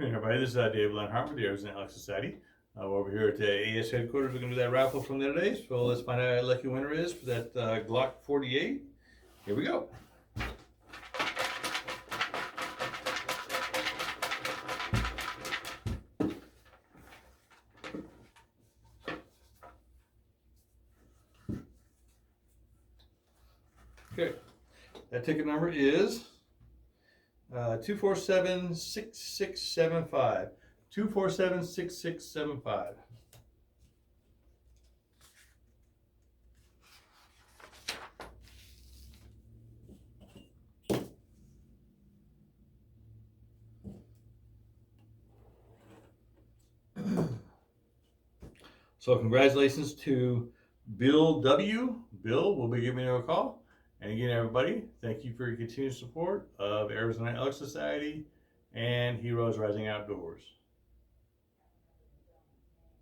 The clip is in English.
afternoon, everybody. This is Dave Lenhart with the AES and HRO Society. We're over here at the AES headquarters. We're going to do that raffle from there today. So let's find out who our lucky winner is for that Glock 48. Here we go. Okay, that ticket number is 247-6675. 247-6675. So congratulations to Bill W. Bill will be giving you a call. And again, everybody, thank you for your continued support of Arizona Elk Society and Heroes Rising Outdoors.